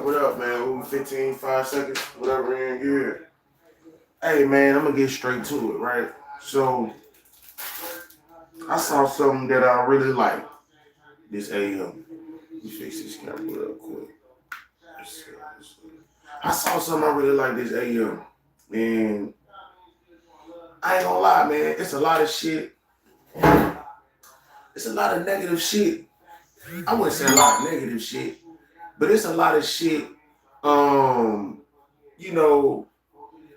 What up, man? Ooh, 15, 5 seconds, whatever in here. Hey, man, I'm gonna get straight to it, right? So, I saw something that I really like this AM. Let me fix this camera real quick. I saw something I really like this AM. And I ain't gonna lie, man, it's a lot of shit. It's a lot of negative shit. I wouldn't say a lot of negative shit, but it's a lot of shit, um, you know,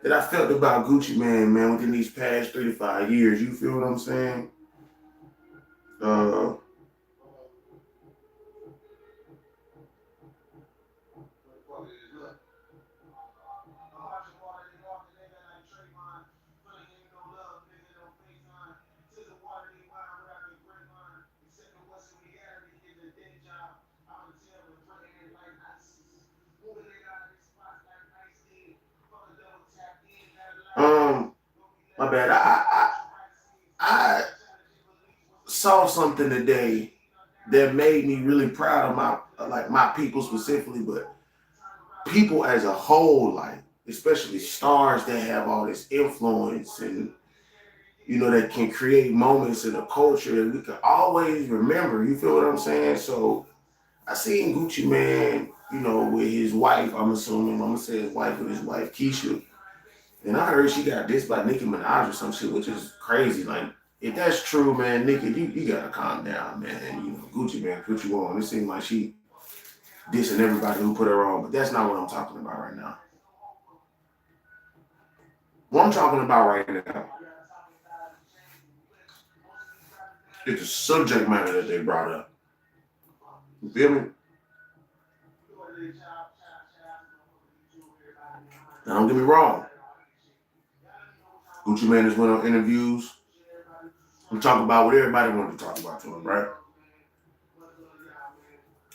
that I felt about Gucci man, within these past 3 to 5 years. You feel what I'm saying? Uh, um, my bad. I saw something today that made me really proud of my people specifically, but people as a whole, like especially stars that have all this influence and that can create moments in the culture that we can always remember. You feel what I'm saying? So I seen Gucci man, with his wife. I'm gonna say his wife with his wife Keyshia, and I heard she got dissed by Nicki Minaj or some shit, which is crazy. Like if that's true, man, Nicki, you gotta calm down, man. Gucci man put you on. It seemed like she dissing everybody who put her on, but that's not what I'm talking about right now. What I'm talking about right now is the subject matter that they brought up. You feel me? Now, don't get me wrong. Gucci Mane has went on interviews and talked about what everybody wanted to talk about to him, right?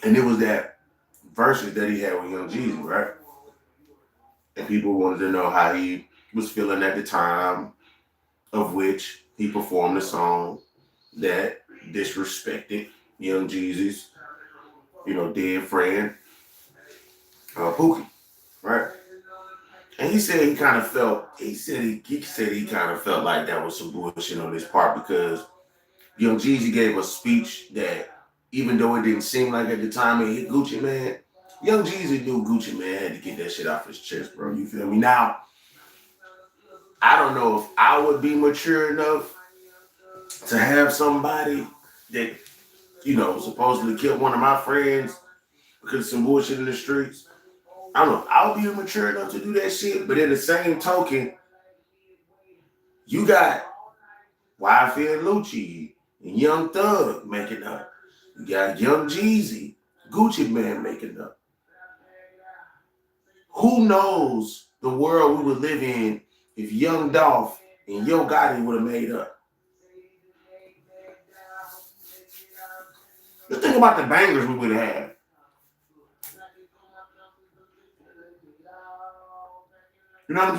And it was that verses that he had with Young Jeezy, right? And people wanted to know how he was feeling at the time of which he performed a song that disrespected Young Jeezy's, dead friend, Pookie, right? And he said he kind of felt, he kind of felt like that was some bullshit on his part because Young Jeezy gave a speech that even though it didn't seem like at the time it hit Gucci man, Young Jeezy knew Gucci man had to get that shit off his chest, bro. You feel me? Now, I don't know if I would be mature enough to have somebody that, supposedly killed one of my friends because of some bullshit in the streets. I don't know. I would be mature enough to do that shit, but in the same token, you got YF and Lucci and Young Thug making up. You got Young Jeezy, Gucci Man making up. Who knows the world we would live in if Young Dolph and Yo Gotti would have made up? Just think about the bangers we would have had. You know what I'm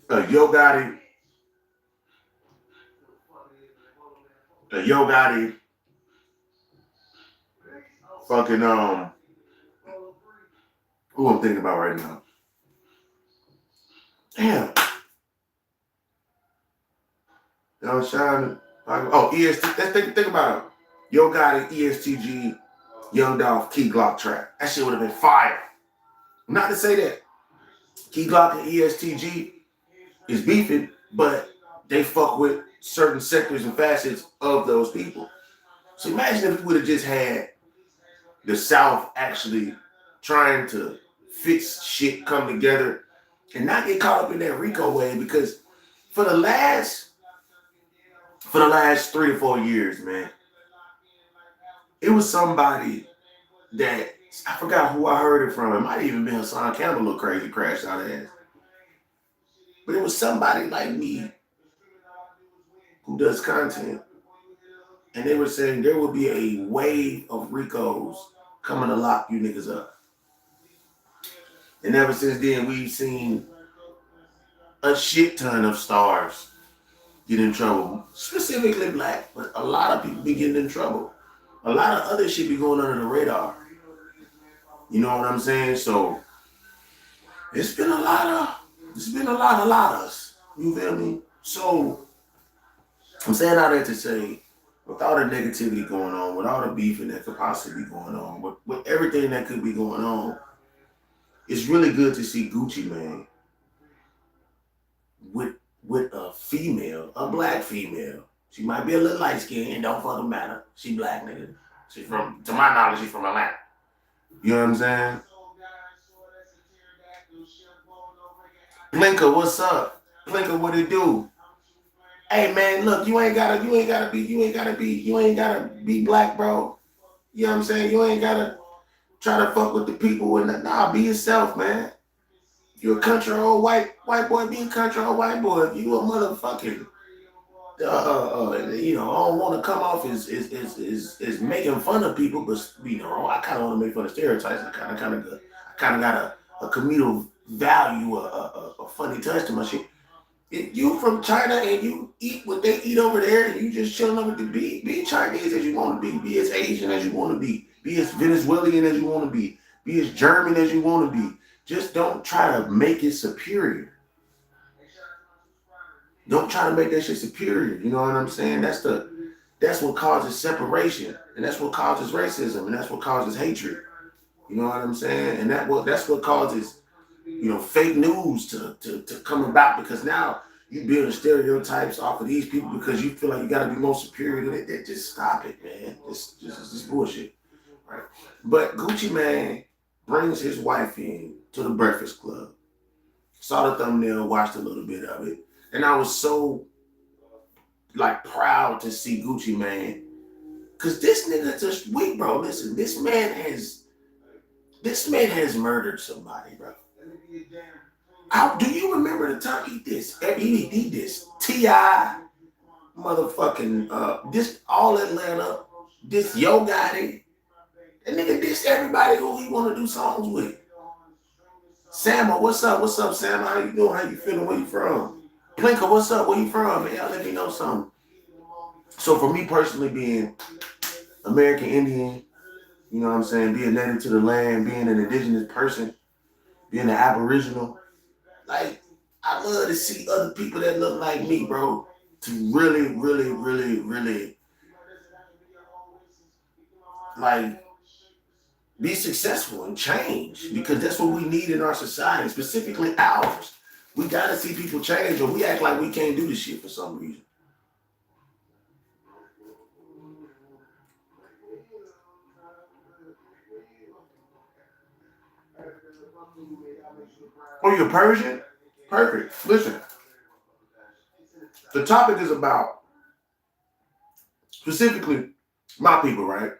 saying? Yo Gotti, Yo Gotti, fucking who I'm thinking about right now? Damn. Shining. Oh, EST. Let's think about it. Yo Gotti, ESTG, Young Dolph, Key Glock track. That shit would have been fire. Not to say that Key Glock and ESTG is beefing, but they fuck with certain sectors and facets of those people. So imagine if we would have just had the South actually trying to fix shit, come together, and not get caught up in that Rico way. Because for the last 3 to 4 years, man, it was somebody that I forgot who I heard it from. It might even been Hassan Campbell, little crazy crash out of ass. But it was somebody like me who does content. And they were saying there will be a wave of Ricos coming to lock you niggas up. And ever since then, we've seen a shit ton of stars get in trouble. Specifically black, but a lot of people be getting in trouble. a lot of other shit be going under the radar. You know what I'm saying? So it's been a lot of of us. You feel me? So I'm saying all that to say, with all the negativity going on, with all the beefing that could possibly be going on, with everything that could be going on, it's really good to see Gucci Mane with a female, a black female. She might be a little light skinned, don't fucking matter. She black, nigga. She from, to my knowledge, she's from Atlanta. You know what I'm saying? Blinker, what's up? Blinker, what it do? Hey man, look, you ain't gotta be black, bro. You know what I'm saying? You ain't gotta try to fuck with the people and nah, be yourself, man. You a country old white boy, be a country old white boy. If you a motherfucking you know, I don't want to come off as making fun of people, but you know, I kind of want to make fun of stereotypes. I kind of got a communal value, a funny touch to my shit. If you from China and you eat what they eat over there, and you just chilling over the be Chinese as you want to be as Asian as you want to be as Venezuelan as you want to be as German as you want to be. Just don't try to make it superior. Don't try to make that shit superior. You know what I'm saying? That's what causes separation, and that's what causes racism, and that's what causes hatred. You know what I'm saying? And that's what causes, you know, fake news to come about, because now you building stereotypes off of these people because you feel like you got to be more superior than it. Just stop it, man. Just bullshit, right? But Gucci Mane brings his wife in to the Breakfast Club. Saw the thumbnail, watched a little bit of it, and I was so like proud to see Gucci Mane, cause this nigga just weak, bro. Listen, this man has murdered somebody, bro. Do you remember the time he did this? T.I., motherfucking, this All Atlanta, this Yo Gotti. That nigga dissed everybody who he want to do songs with. Samma, what's up? What's up, Samma? How you doing? How you feeling? Where you from? Plinker, what's up? Where you from? Man, y'all let me know something. So for me personally, being American Indian, you know what I'm saying, being native to the land, being an indigenous person, being an aboriginal, like, I love to see other people that look like me, bro, to really, really, really, really, like, be successful and change, because that's what we need in our society, specifically ours. We gotta see people change, or we act like we can't do this shit for some reason. Oh, you're Persian? Perfect. Listen, the topic is about specifically my people, right?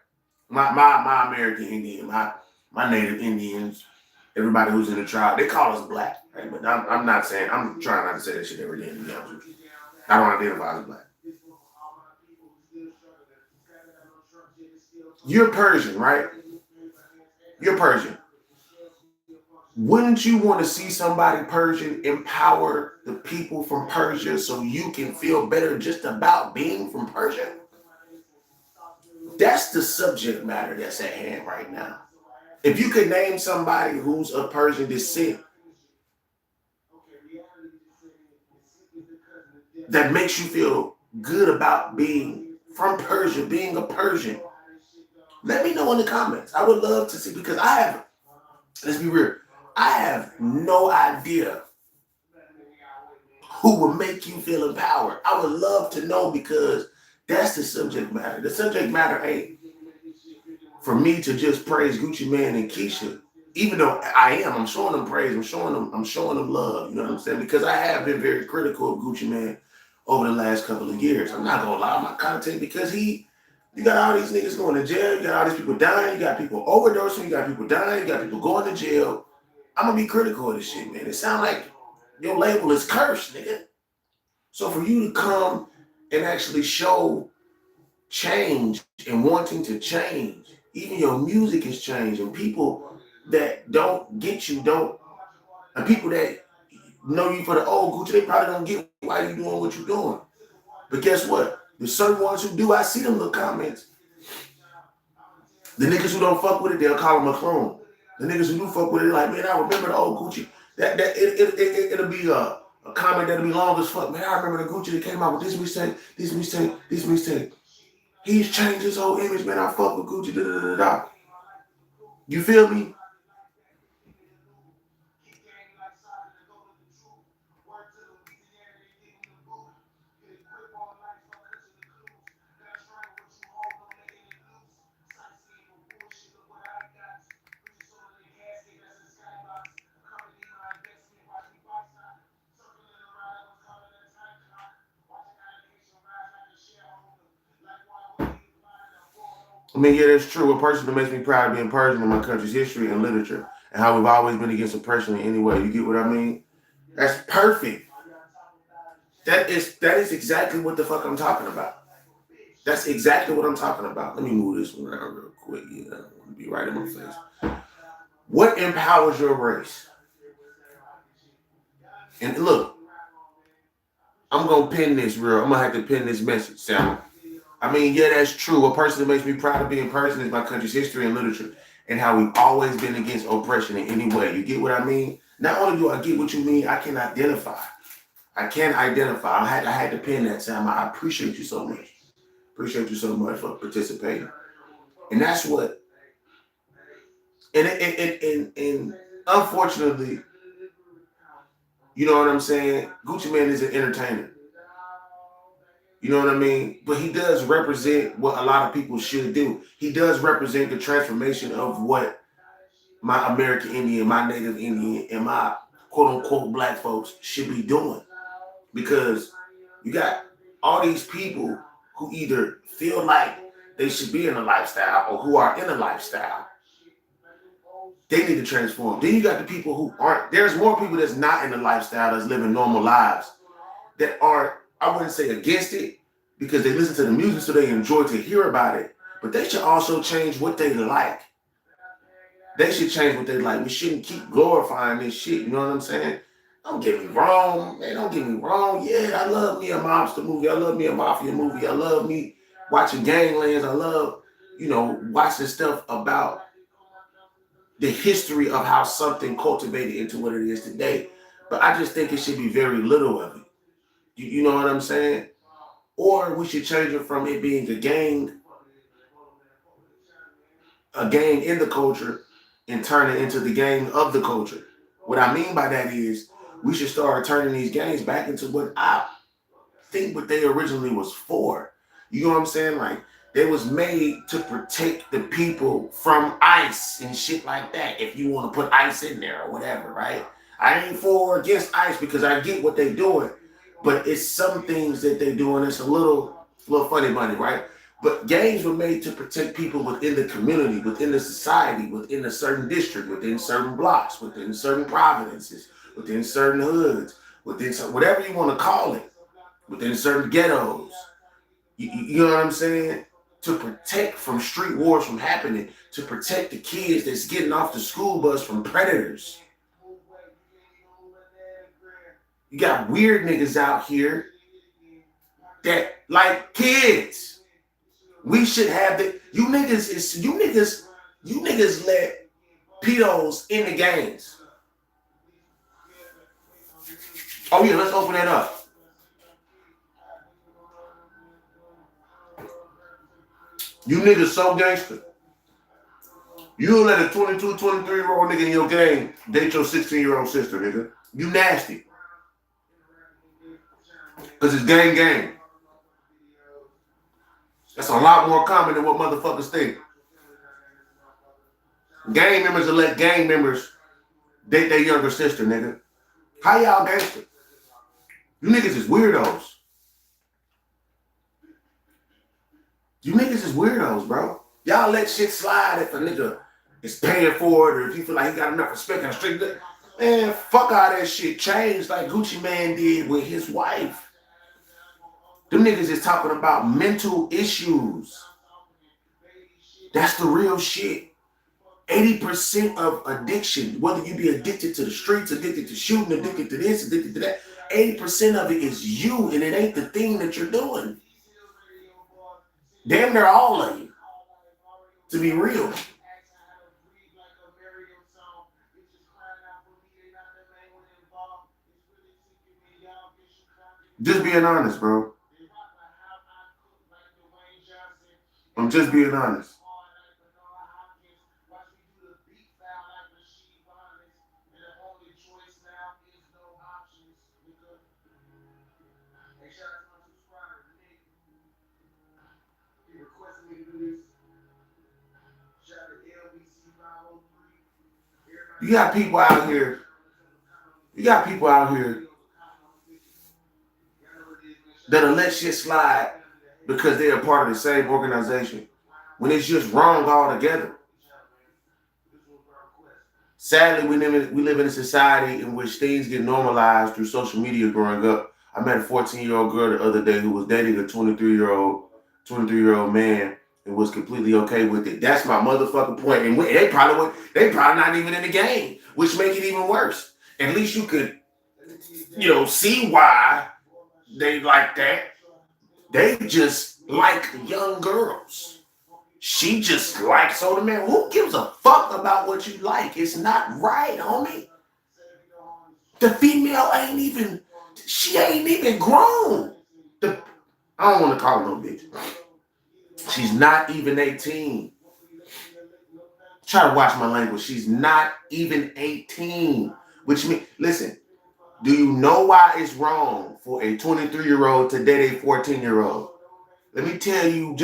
My American Indian, my native Indians, everybody who's in the tribe. They call us black, right? But I'm not saying, I'm trying not to say that shit every day, to be honest with you. I don't identify as black. You're Persian, right? You're Persian. Wouldn't you want to see somebody Persian empower the people from Persia so you can feel better just about being from Persia? That's the subject matter that's at hand right now. If you could name somebody who's of Persian descent that makes you feel good about being from Persia, being a Persian, let me know in the comments. I would love to see, because let's be real, I have no idea who will make you feel empowered. I would love to know, because that's the subject matter. The subject matter ain't for me to just praise Gucci Mane and Keyshia, even though I'm showing them praise, I'm showing them love, you know what I'm saying? Because I have been very critical of Gucci Mane over the last couple of years. I'm not gonna lie on my content, because you got all these niggas going to jail, you got all these people dying, you got people overdosing, you got people dying, you got people going to jail. I'm gonna be critical of this shit, man. It sounds like your label is cursed, nigga. So for you to come and actually show change and wanting to change, even your music is changing. People that don't get you and people that know you for the old Gucci, they probably don't get why you doing what you're doing. But guess what? The certain ones who do, I see them little comments. The niggas who don't fuck with it, they'll call them a clone. The niggas who do fuck with it, like, man, I remember the old Gucci. It'll be a comment that'll be long as fuck. Man, I remember the Gucci that came out with this mistake, this mistake, this mistake. He's changed his whole image, man. I fuck with Gucci, da da da da. You feel me? I mean, yeah, that's true. A person that makes me proud of being Persian in my country's history and literature and how we've always been against oppression in any way. You get what I mean? That's perfect. That is exactly what the fuck I'm talking about. That's exactly what I'm talking about. Let me move this one around real quick. Yeah, I want to be right in my face. What empowers your race? And look, I'm gonna pin this real. I'm gonna have to pin this message, Sam. I mean, yeah, that's true. A person that makes me proud of being Persian is my country's history and literature and how we've always been against oppression in any way. You get what I mean? Not only do I get what you mean, I can identify. I can identify. I had to pin that, Sam. I appreciate you so much. Appreciate you so much for participating. And that's what. And unfortunately, you know what I'm saying? Gucci Mane is an entertainer. You know what I mean? But he does represent what a lot of people should do. He does represent the transformation of what my American Indian, my Native Indian, and my quote unquote black folks should be doing. Because you got all these people who either feel like they should be in a lifestyle or who are in a lifestyle. They need to transform. Then you got the people who aren't. There's more people that's not in the lifestyle that's living normal lives that aren't, I wouldn't say against it, because they listen to the music so they enjoy to hear about it. But they should also change what they like. They should change what they like. We shouldn't keep glorifying this shit. You know what I'm saying? Don't get me wrong, man. Don't get me wrong. Yeah, I love me a mobster movie. I love me a mafia movie. I love me watching Ganglands. I love, watching stuff about the history of how something cultivated into what it is today. But I just think it should be very little of it. You know what I'm saying? Or we should change it from it being a gang in the culture, and turn it into the gang of the culture. What I mean by that is we should start turning these gangs back into what I think what they originally was for. You know what I'm saying? Like, they was made to protect the people from ICE and shit like that, if you want to put ICE in there or whatever, right? I ain't for or against ICE because I get what they doing, but it's some things that they doing that's a little funny money, right? But gangs were made to protect people within the community, within the society, within a certain district, within certain blocks, within certain provinces, within certain hoods, within whatever you want to call it, within certain ghettos. You know what I'm saying? To protect from street wars from happening, to protect the kids that's getting off the school bus from predators. You got weird niggas out here that like kids. We should have the you niggas let pedos in the gangs. Oh yeah, let's open that up. You niggas so gangster. You let a 22, 23-year-old nigga in your gang date your 16-year-old sister, nigga. You nasty. Because it's gang. That's a lot more common than what motherfuckers think. Gang members will let gang members date their younger sister, nigga. How y'all gangster? You niggas is weirdos. You niggas is weirdos, bro. Y'all let shit slide if a nigga is paying for it or if you feel like he got enough respect and street. Man, fuck all that shit. Change like Gucci Mane did with his wife. Them niggas is talking about mental issues. That's the real shit. 80% of addiction, whether you be addicted to the streets, addicted to shooting, addicted to this, addicted to that, 80% of it is you, and it ain't the thing that you're doing. Damn near all of you. To be real. Just being honest, bro. I'm just being honest. You got people out here. You got people out here that'll let shit slide because they're a part of the same organization when it's just wrong altogether. Sadly, we live in a society in which things get normalized through social media growing up. I met a 14-year-old girl the other day who was dating a 23-year-old man and was completely okay with it. That's my motherfucking point. And they probably not even in the game, which make it even worse. At least you could, see why they like that. They just like young girls. She just likes older men. Who gives a fuck about what you like? It's not right, homie. The female she ain't even grown. I don't want to call her no bitch. She's not even 18. Try to watch my language. She's not even 18. Which means, listen, do you know why it's wrong for a 23-year-old to date a 14-year-old? Let me tell you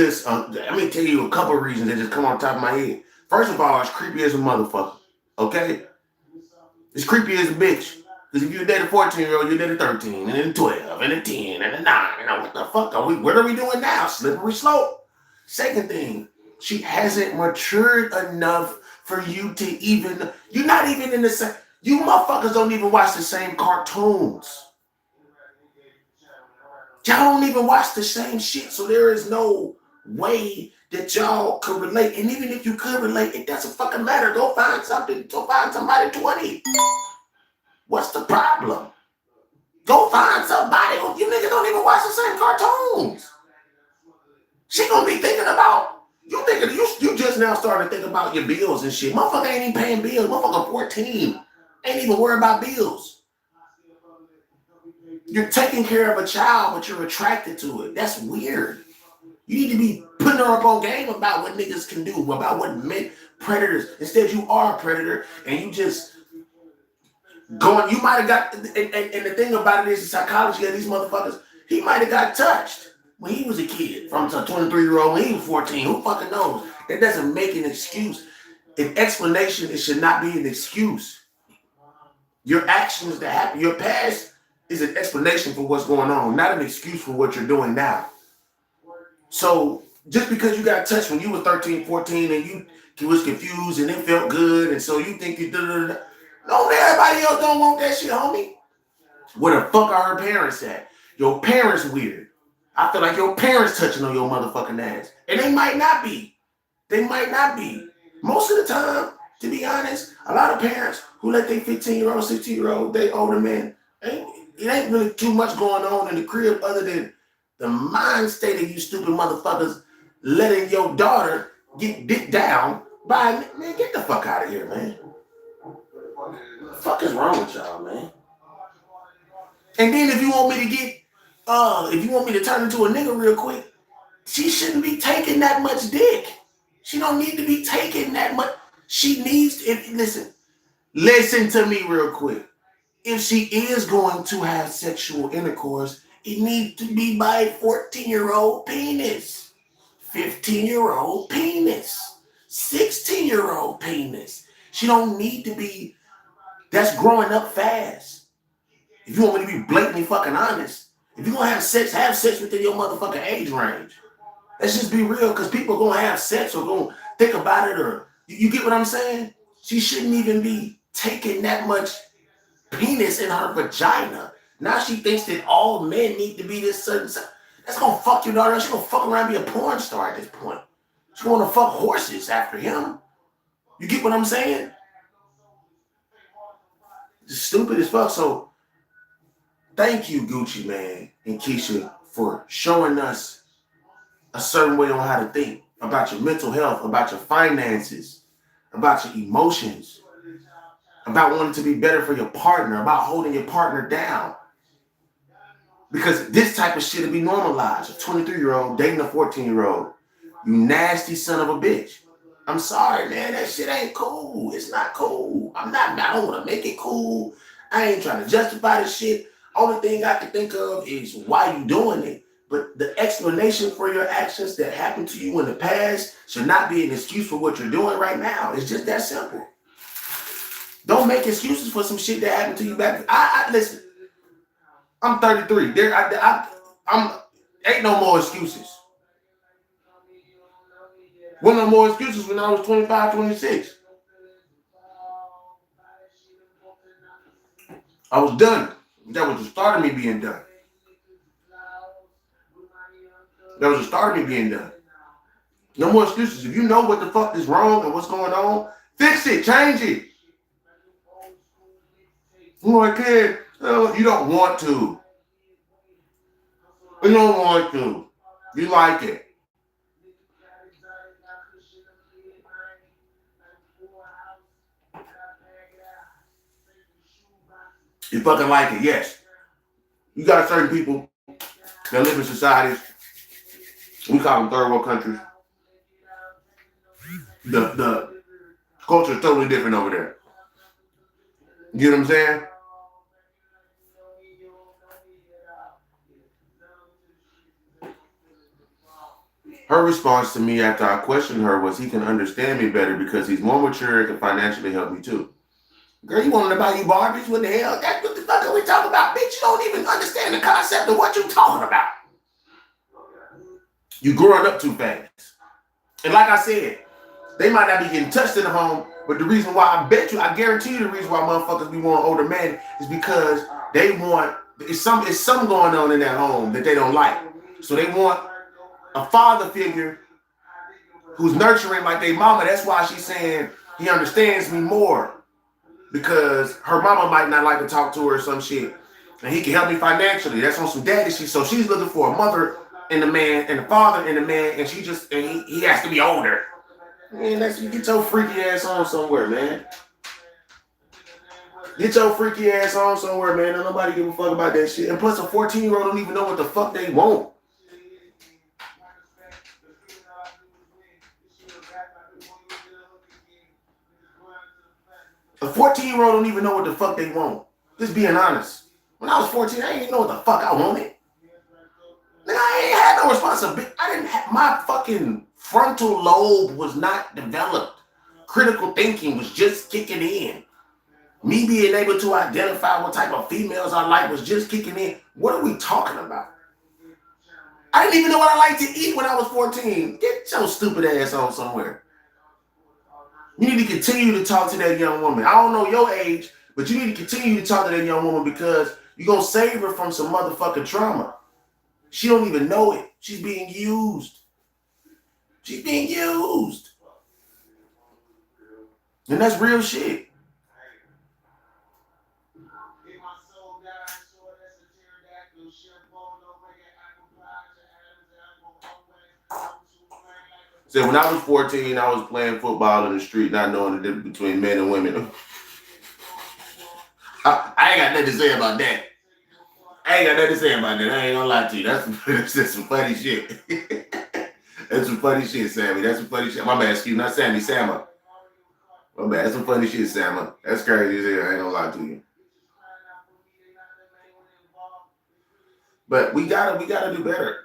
a couple of reasons that just come on top of my head. First of all, it's creepy as a motherfucker. Okay? It's creepy as a bitch. Because if you date a 14-year-old, you date a 13, and then a 12, and a 10, and a 9. What the fuck what are we doing now? Slippery slope. Second thing, she hasn't matured enough for you to even, you're not even in the same, you motherfuckers don't even watch the same cartoons. Y'all don't even watch the same shit, so there is no way that y'all could relate. And even if you could relate, it doesn't fucking matter. Go find somebody 20. What's the problem? Go find somebody. You niggas don't even watch the same cartoons. She gonna be thinking about, you just now starting to think about your bills and shit. Motherfucker ain't even paying bills. Motherfucker 14. Ain't even worried about bills. You're taking care of a child, but you're attracted to it. That's weird. You need to be putting her up on game about what niggas can do, about what men, predators. Instead, you are a predator, and you just going, you might have got, and the thing about it is the psychology of these motherfuckers, he might have got touched when he was a kid, from a 23-year-old when he was 14. Who fucking knows? That doesn't make an excuse. An explanation, it should not be an excuse. Your actions that happen, your past is an explanation for what's going on, not an excuse for what you're doing now. So just because you got touched when you were 13, 14, and you was confused and it felt good, and so you think you no, everybody else don't want that shit, homie. Where the fuck are her parents at? Your parents weird. I feel like your parents touching on your motherfucking ass. And they might not be. Most of the time, to be honest, a lot of parents who let their 15-year-old, 16-year-old date older men, it ain't really too much going on in the crib other than the mind state of you stupid motherfuckers letting your daughter get dick down by, man, get the fuck out of here, man. What the fuck is wrong with y'all, man? And then if you want me to turn into a nigga real quick, she shouldn't be taking that much dick. She don't need to be taking that much. She needs to, listen to me real quick. If she is going to have sexual intercourse, it needs to be by a 14-year-old penis, 15-year-old penis, 16-year-old penis. She don't need to be, that's growing up fast. If you want me to be blatantly fucking honest, if you're going to have sex within your motherfucking age range. Let's just be real, because people are going to have sex or going to think about it, or, you get what I'm saying? She shouldn't even be taking that much penis in her vagina. Now she thinks that all men need to be this certain size. That's gonna fuck your daughter. She's gonna fuck around and be a porn star at this point. She's gonna fuck horses after him. You get what I'm saying? It's stupid as fuck. So thank you, Gucci Man and Keyshia, for showing us a certain way on how to think. about your mental health, about your finances, about your emotions, about wanting to be better for your partner, about holding your partner down. Because this type of shit will be normalized. A 23-year-old dating a 14-year-old. You nasty son of a bitch. I'm sorry, man. That shit ain't cool. It's not cool. I don't want to make it cool. I ain't trying to justify this shit. Only thing I can think of is why you doing it. But the explanation for your actions that happened to you in the past should not be an excuse for what you're doing right now. It's just that simple. Don't make excuses for some shit that happened to you back. Listen. I'm 33. I'm ain't no more excuses. Wasn't no more excuses when I was 25, 26. I was done. That was the start of me being done. That was the start of me being done. No more excuses. If you know what the fuck is wrong and what's going on, fix it, change it. Oh, I can't. You don't want to. You don't want to. You like it. You fucking like it, yes. You got certain people that live in societies, we call them third world countries. The culture is totally different over there. You know what I'm saying? Her response to me after I questioned her was he can understand me better because he's more mature and can financially help me too. Girl, you wanted to buy you Barbies? What the hell? That's what the fuck are we talking about? Bitch, you don't even understand the concept of what you talking about. You growing up too fast. And like I said, they might not be getting touched in the home, but the reason why I guarantee you the reason why motherfuckers be wanting older men is because they want, it's something going on in that home that they don't like. So they want a father figure who's nurturing like their mama. That's why she's saying he understands me more. Because her mama might not like to talk to her or some shit. And he can help me financially. That's on some daddy shit. So she's looking for a mother in the man and a father in the man, and he has to be older. Man, you get your freaky ass on somewhere, man. Get your freaky ass on somewhere, man. Don't nobody give a fuck about that shit. And plus, a 14-year-old don't even know what the fuck they want. A 14-year-old don't even know what the fuck they want. Just being honest. When I was 14, I didn't even know what the fuck I wanted. Nigga, I ain't had no responsibility. My fucking frontal lobe was not developed. Critical thinking was just kicking in. Me being able to identify what type of females I like was just kicking in. What are we talking about? I didn't even know what I liked to eat when I was 14. Get your stupid ass on somewhere. You need to continue to talk to that young woman. I don't know your age, but you need to continue to talk to that young woman because you're going to save her from some motherfucking trauma. She don't even know it. She's being used. She's being used. And that's real shit. So when I was 14, I was playing football in the street, not knowing the difference between men and women. I ain't got nothing to say about that. I ain't gonna lie to you. That's some funny shit. That's some funny shit, Sammy. That's some funny shit. My bad, excuse me, not Sammy, Samma. My bad, that's some funny shit, Samma. That's crazy as hell. I ain't gonna lie to you. But we gotta do better.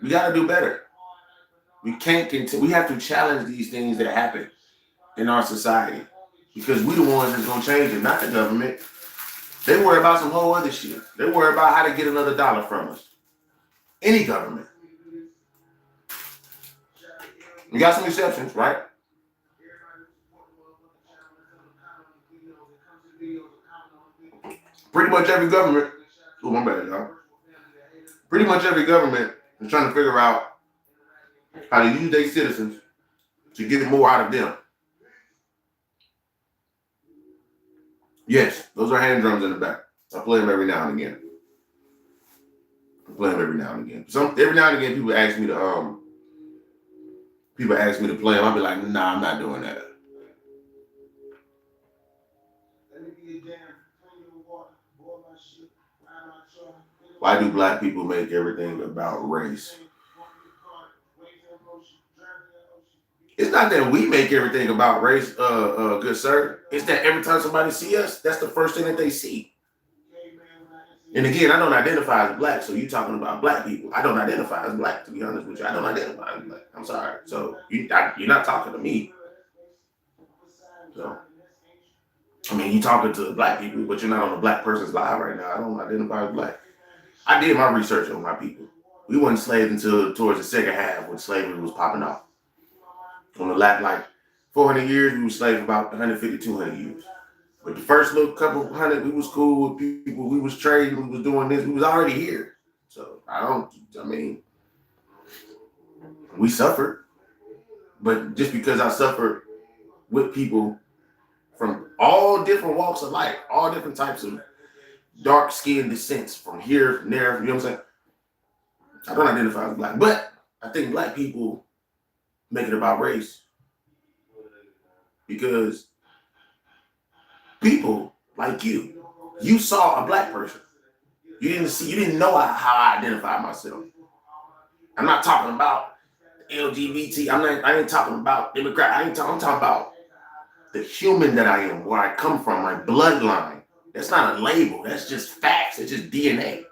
We gotta do better. We can't continue. We have to challenge these things that happen in our society because we the ones that's gonna change it, not the government. They worry about some whole other shit. They worry about how to get another dollar from us. Any government. We got some exceptions, right? Pretty much every government. Oh, my bad, y'all. Pretty much every government is trying to figure out how to use their citizens to get more out of them. Yes, those are hand drums in the back. I play them every now and again. play them every now and again. Every now and again, people ask me to play them. I'll be like, nah, I'm not doing that. Why do black people make everything about race? It's not that we make everything about race, good sir. It's that every time somebody see us, that's the first thing that they see. And again, I don't identify as black, so you talking about black people. I don't identify as black, to be honest with you. I don't identify as black. I'm sorry. So you're not talking to me. So, I mean, you talking to black people, but you're not on a black person's live right now. I don't identify as black. I did my research on my people. We weren't enslaved until towards the second half when slavery was popping off. On the lap, like 400 years, we were slaves about 150, 200 years. But the first little couple hundred, we was cool with people. We was trading. We was doing this. We was already here. So we suffered. But just because I suffered with people from all different walks of life, all different types of dark skin descents from here, from there, you know what I'm saying? I don't identify as black. But I think black people make it about race because people like you saw a black person. You didn't know how I identify myself. I'm not talking about LGBT. I ain't talking about Democrat. I'm talking about the human that I am, where I come from, my bloodline. That's not a label. That's just facts. It's just DNA.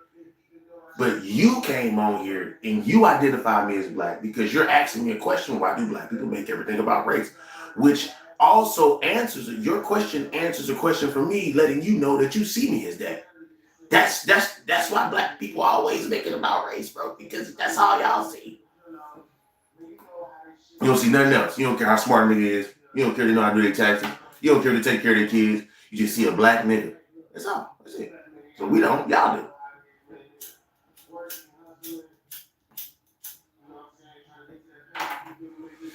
But you came on here and you identify me as black because you're asking me a question. Why do black people make everything about race? Which also answers your question, answers a question for me, letting you know that you see me as that. That's why black people always make it about race, bro, because that's all y'all see. You don't see nothing else. You don't care how smart a nigga is. You don't care to know how to do their taxes. You don't care to take care of their kids. You just see a black nigga. That's all. That's it. So we don't. Y'all do.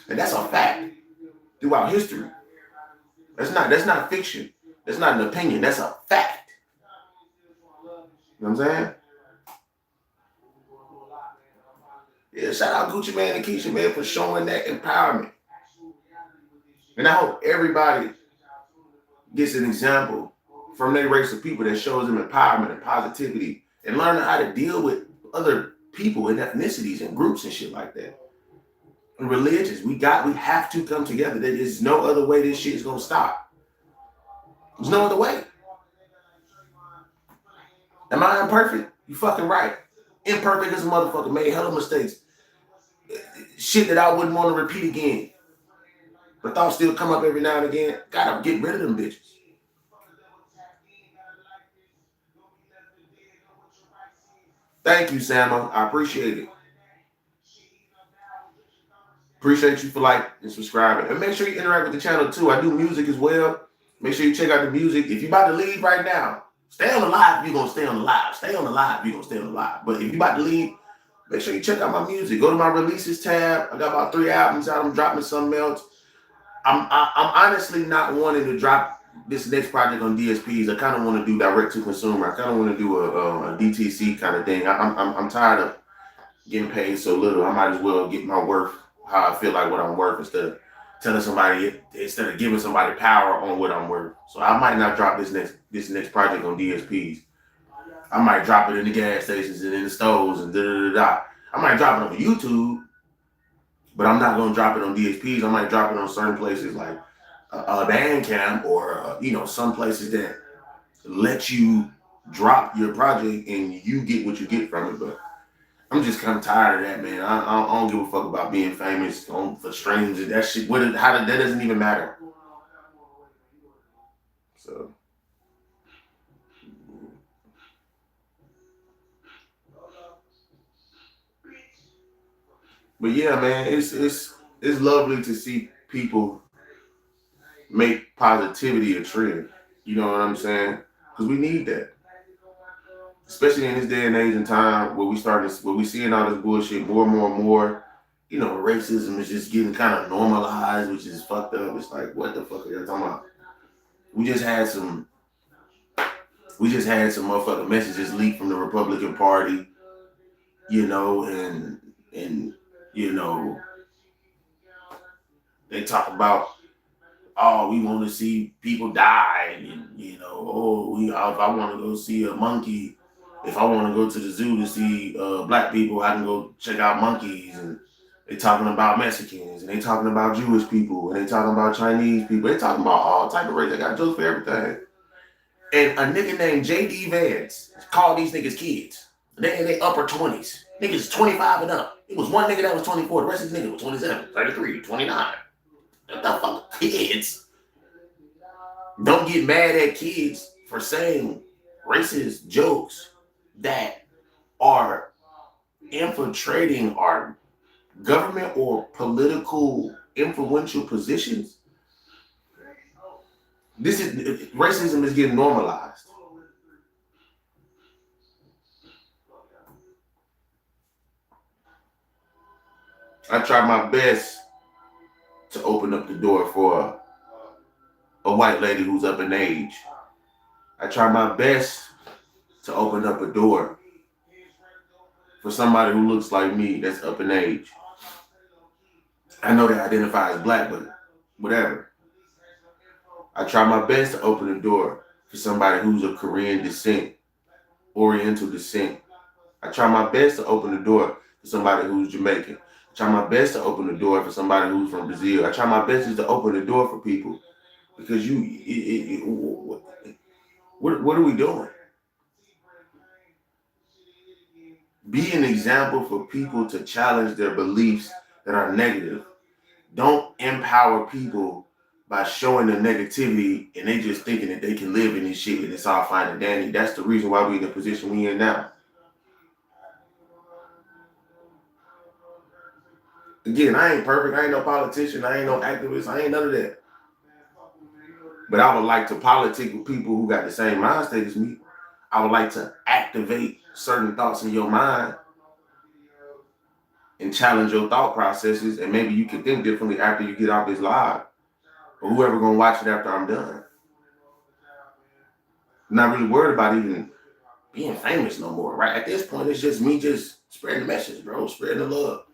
And that's a fact throughout history. That's not fiction. That's not an opinion. That's a fact. You know what I'm saying? Yeah, shout out Gucci Man and Keyshia Man for showing that empowerment. And I hope everybody gets an example from their race of people that shows them empowerment and positivity and learning how to deal with other people and ethnicities and groups and shit like that. And religions, we have to come together. There is no other way this shit is gonna stop. There's no other way. Am I imperfect? You fucking right. Imperfect as a motherfucker. Made hella mistakes. Shit that I wouldn't want to repeat again. But thoughts still come up every now and again. Gotta get rid of them bitches. Thank you, Sama. I appreciate it. Appreciate you for liking and subscribing. And make sure you interact with the channel too. I do music as well. Make sure you check out the music. If you're about to leave right now, stay on the live. You're going to stay on the live. Stay on the live. You're going to stay on the live. But if you're about to leave, make sure you check out my music. Go to my releases tab. I got about 3 albums out. I'm dropping something else. I'm honestly not wanting to drop this next project on DSPs. I kind of want to do direct to consumer. I kind of want to do a DTC kind of thing. I'm tired of getting paid so little. I might as well get my worth how I feel like what I'm worth instead of giving somebody power on what I'm worth. So I might not drop this next project on DSPs. I might drop it in the gas stations and in the stores and da. I might drop it on YouTube, but I'm not gonna drop it on DSPs. I might drop it on certain places like a Bandcamp or some places that let you drop your project and you get what you get from it. But I'm just kind of tired of that, man. I don't give a fuck about being famous for streams and that shit. That doesn't even matter. So, but yeah, man, it's lovely to see people make positivity a trend. You know what I'm saying? Because we need that. Especially in this day and age and time where we seeing all this bullshit more and more. Racism is just getting kind of normalized, which is fucked up. It's like, what the fuck are y'all talking about? We just had some motherfucking messages leaked from the Republican Party you know, and you know, they talk about, oh, we want to see people die, and you know, oh, if I want to go see a monkey, if I want to go to the zoo to see black people, I can go check out monkeys. And they talking about Mexicans, and they talking about Jewish people, and they talking about Chinese people. They talking about all type of race. They got jokes for everything. And a nigga named J.D. Vance called these niggas kids. They upper 20s. Niggas 25 and up. It was one nigga that was 24. The rest of these niggas was 27, 33, 29. What the fuck? Kids. Don't get mad at kids for saying racist jokes that are infiltrating our government or political influential positions. Racism is getting normalized. I try my best to open up the door for a white lady who's up in age. I try my best to open up a door for somebody who looks like me that's up in age. I know they identify as black, but whatever. I try my best to open the door for somebody who's of Korean descent, Oriental descent. I try my best to open the door for somebody who's Jamaican. I try my best to open the door for somebody who's from Brazil. I try my best just to open the door for people because what are we doing? Be an example for people to challenge their beliefs that are negative. Don't empower people by showing the negativity and they just thinking that they can live in this shit and it's all fine and dandy. That's the reason why we in the position we in now. Again, I ain't perfect. I ain't no politician. I ain't no activist. I ain't none of that. But I would like to politic with people who got the same mind state as me. I would like to activate certain thoughts in your mind and challenge your thought processes, and maybe you can think differently after you get off this live, or whoever gonna watch it after I'm done. I'm not really worried about even being famous no more, right? At this point, it's just me just spreading the message, bro, spreading the love.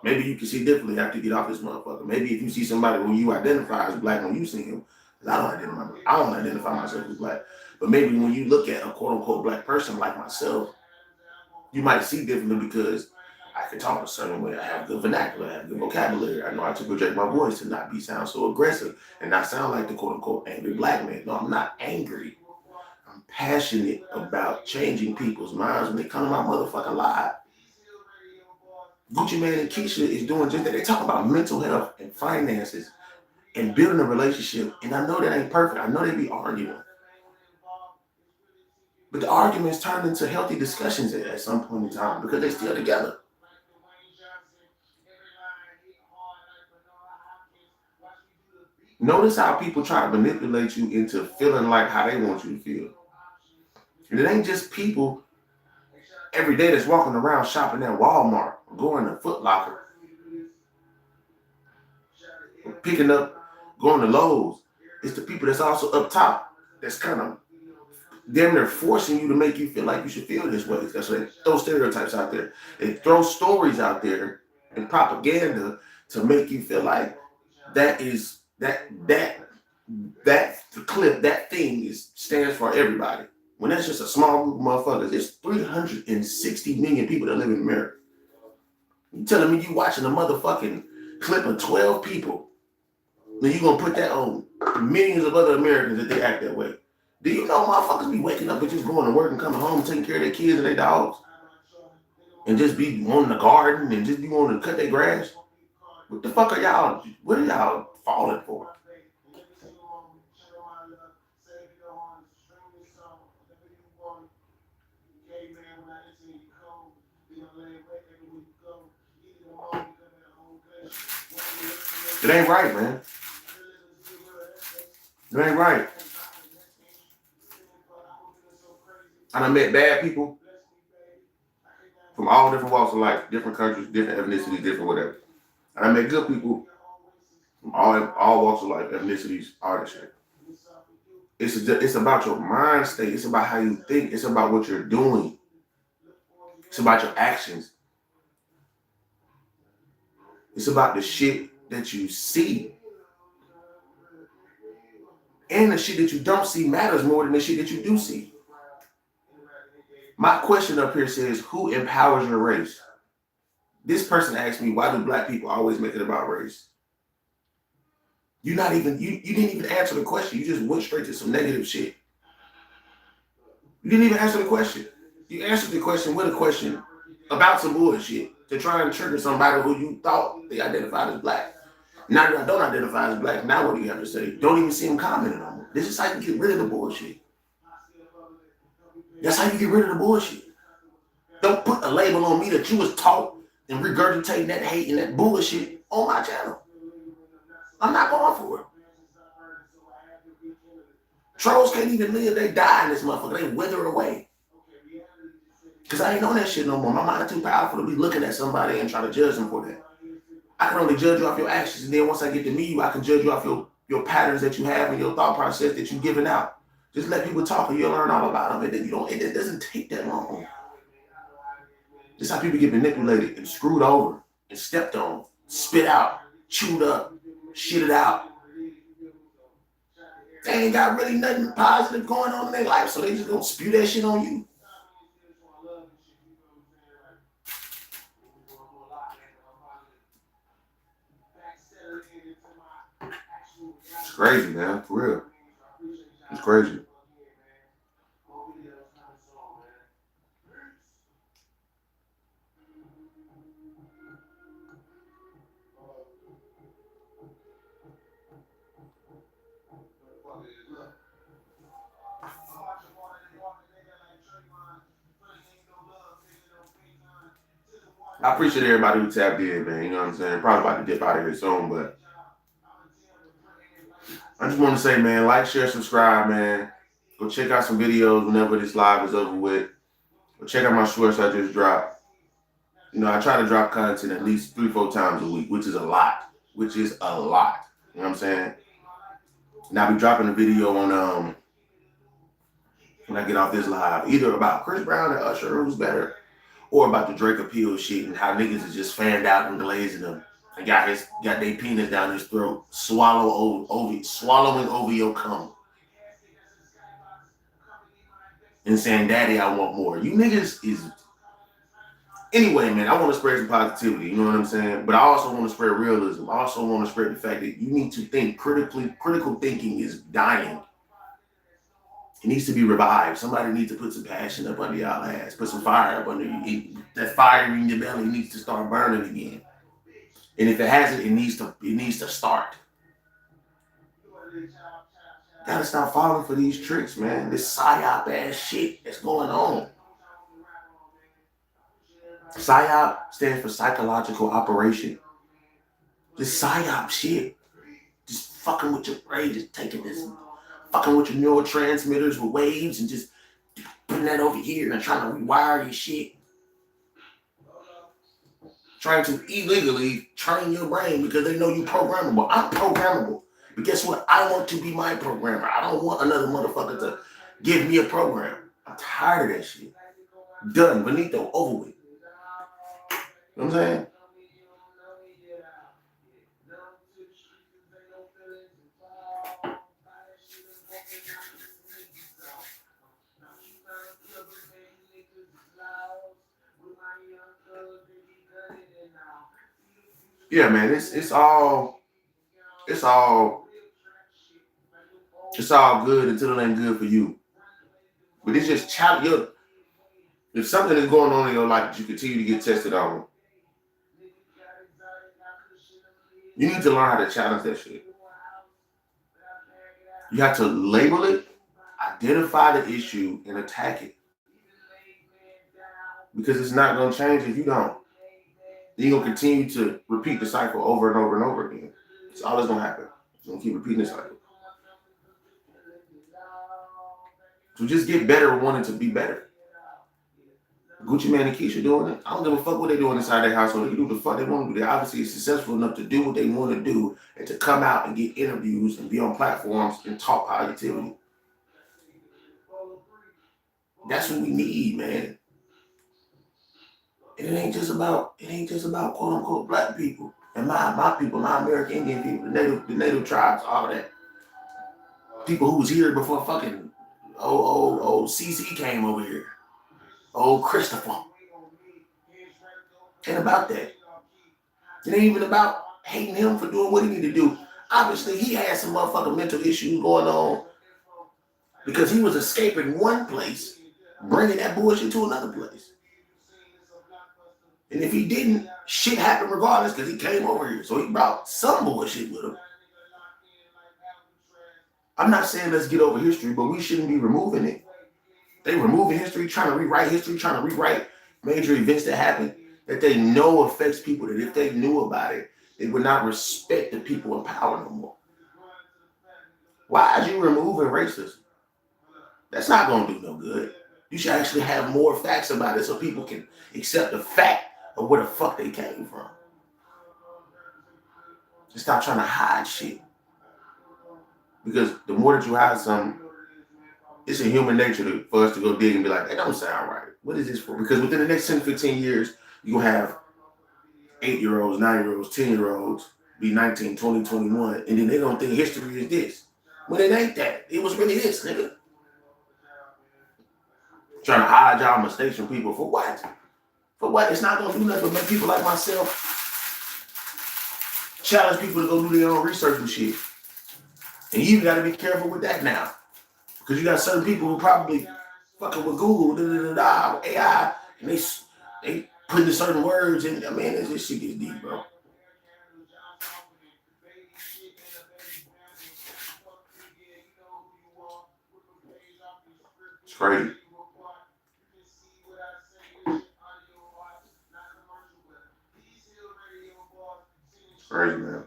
Maybe you can see differently after you get off this motherfucker. Maybe if you see somebody who you identify as black when you see him, I don't identify myself as black. But maybe when you look at a quote unquote black person like myself, you might see differently because I can talk a certain way. I have good vernacular, I have good vocabulary. I know how to project my voice and not sound so aggressive and not sound like the quote unquote angry black man. No, I'm not angry. I'm passionate about changing people's minds when they come to my motherfucking live. Gucci Mane and Keyshia is doing just that. They talk about mental health and finances and building a relationship. And I know that ain't perfect. I know they be arguing. But the arguments turn into healthy discussions at some point in time because they're still together. Notice how people try to manipulate you into feeling like how they want you to feel. And it ain't just people every day that's walking around shopping at Walmart or going to Foot Locker or picking up, going to Lowe's. It's the people that's also up top that's kind of damn near forcing you to make you feel like you should feel this way. That's why they throw stereotypes out there. They throw stories out there and propaganda to make you feel like that is that clip, that thing stands for everybody. When that's just a small group of motherfuckers, there's 360 million people that live in America. You telling me you watching a motherfucking clip of 12 people, then you gonna put that on millions of other Americans that they act that way? Do you know motherfuckers be waking up and just going to work and coming home and taking care of their kids and their dogs? And just be wanting to garden and just be wanting to cut their grass? What the fuck what are y'all falling for? It ain't right, man. It ain't right. And I met bad people from all different walks of life, different countries, different ethnicities, different whatever. And I met good people from all walks of life, ethnicities, all that shit. It's about your mind state. It's about how you think. It's about what you're doing. It's about your actions. It's about the shit that you see. And the shit that you don't see matters more than the shit that you do see. My question up here says, who empowers your race? This person asked me, why do black people always make it about race? You didn't even answer the question. You just went straight to some negative shit. You didn't even answer the question. You answered the question with a question about some bullshit to try and trigger somebody who you thought they identified as black. Now that I don't identify as black, now what do you have to say? Don't even see them commenting on it. This is how you get rid of the bullshit. That's how you get rid of the bullshit. Don't put a label on me that you was taught and regurgitating that hate and that bullshit on my channel. I'm not going for it. Trolls can't even live, they die in this motherfucker. They wither away. Because I ain't on that shit no more. My mind too powerful to be looking at somebody and trying to judge them for that. I can only judge you off your actions, and then once I get to meet you, I can judge you off your patterns that you have and your thought process that you're giving out. Just let people talk and you'll learn all about them. And then it doesn't take that long. This is how people get manipulated and screwed over and stepped on, spit out, chewed up, shitted out. They ain't got really nothing positive going on in their life, so they just gonna spew that shit on you. It's crazy, man, for real. It's crazy. I appreciate everybody who tapped in, man. You know what I'm saying? Probably about to dip out of here soon, but I just want to say, man, like, share, subscribe, man. Go check out some videos whenever this live is over with. Go check out my shorts I just dropped. You know, I try to drop content at least 3-4 times a week, which is a lot. You know what I'm saying? And I'll be dropping a video on when I get off this live, either about Chris Brown and Usher, who's better, or about the Drake appeal shit and how niggas is just fanned out and glazing them and got their penis down his throat, swallowing over your cum and saying, "Daddy, I want more." You niggas is anyway, man. I want to spread some positivity. You know what I'm saying? But I also want to spread realism. I also want to spread the fact that you need to think critically. Critical thinking is dying. It needs to be revived. Somebody needs to put some passion up under y'all ass. Put some fire up under you. That fire in your belly needs to start burning again. And if it hasn't, it needs to start. Gotta stop falling for these tricks, man. This psyop ass shit that's going on. PSYOP stands for psychological operation. This PSYOP shit. Just fucking with your brain, just taking this, fucking with your neurotransmitters with waves and just putting that over here and trying to rewire your shit. Trying to illegally train your brain because they know you programmable. I'm programmable. But guess what? I want to be my programmer. I don't want another motherfucker to give me a program. I'm tired of that shit. Done. Benito, over with. You know what I'm saying? Yeah, man, it's all good until it ain't good for you. But it's just challenge. If something is going on in your life that you continue to get tested on, you need to learn how to challenge that shit. You have to label it, identify the issue, and attack it. Because it's not going to change if you don't. You're going to continue to repeat the cycle over and over and over again. That's all that's going to happen. You're going to keep repeating the cycle. So just get better wanting to be better. Gucci Mane and Keyshia doing it. I don't give a fuck what they're doing inside their household. They can do what the fuck they want to do. They're obviously successful enough to do what they want to do and to come out and get interviews and be on platforms and talk positivity. That's what we need, man. And it ain't just about quote unquote black people and my people, my American Indian people, the native tribes, all that. People who was here before fucking old CC came over here. Old Christopher. Ain't about that. It ain't even about hating him for doing what he needed to do. Obviously, he had some motherfucking mental issues going on because he was escaping one place, bringing that bullshit to another place. And if he didn't, shit happened regardless because he came over here. So he brought some bullshit with him. I'm not saying let's get over history, but we shouldn't be removing it. They removing history, trying to rewrite history, trying to rewrite major events that happened that they know affects people, that if they knew about it, they would not respect the people in power no more. Why are you removing racism? That's not going to do no good. You should actually have more facts about it so people can accept the fact of where the fuck they came from. Just stop trying to hide shit. Because the more that you hide something, it's a human nature for us to go dig and be like, that don't sound right. What is this for? Because within the next 10, 15 years, you'll have 8-year-olds, 9-year-olds, 10-year-olds be 19, 20, 21, and then they're going to think history is this. When it ain't that. It was really this, nigga. Trying to hide y'all mistakes from people. For what? For what? It's not going to do nothing but make people like myself challenge people to go do their own research and shit. And you got to be careful with that now. Because you got certain people who probably fucking with Google, AI, and they put in certain words, and I mean, this shit gets deep, bro. It's crazy. It's crazy, man.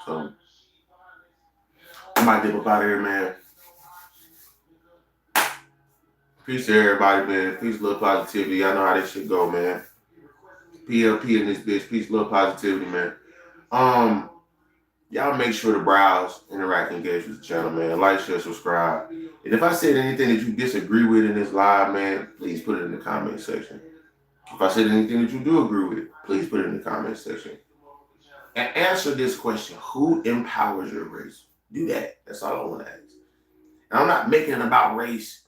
So I might dip up out of here, man. Peace to everybody, man. Peace, love, positivity. I know how this shit go, man. PLP in this bitch. Peace, love, positivity, man. Y'all make sure to browse, interact, engage with the channel, man. Like, share, subscribe. And if I said anything that you disagree with in this live, man, please put it in the comment section. If I said anything that you do agree with, please put it in the comment section. And answer this question: who empowers your race? Do that. That's all I want to ask. And I'm not making it about race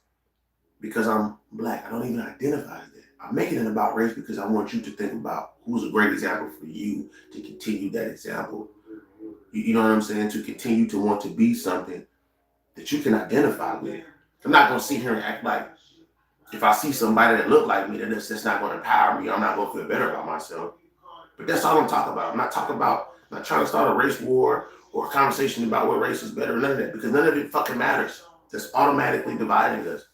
because I'm black. I don't even identify as that. I'm making it about race because I want you to think about who's a great example for you to continue that example. You know what I'm saying? To continue to want to be something that you can identify with. I'm not going to sit here and act like if I see somebody that look like me, that's not going to empower me. I'm not going to feel better about myself. But that's all I'm talking about. I'm not trying to start a race war or a conversation about what race is better, none of that, because none of it fucking matters. That's automatically dividing us.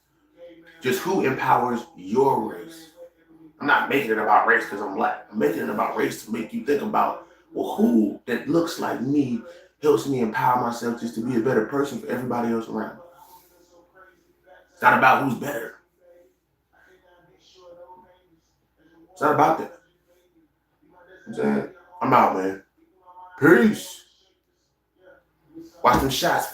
Just who empowers your race. I'm not making it about race because I'm black. I'm making it about race to make you think about, well, who that looks like me helps me empower myself just to be a better person for everybody else around. It's not about who's better. It's not about that. I'm saying, I'm out, man. Peace. Watch them shots.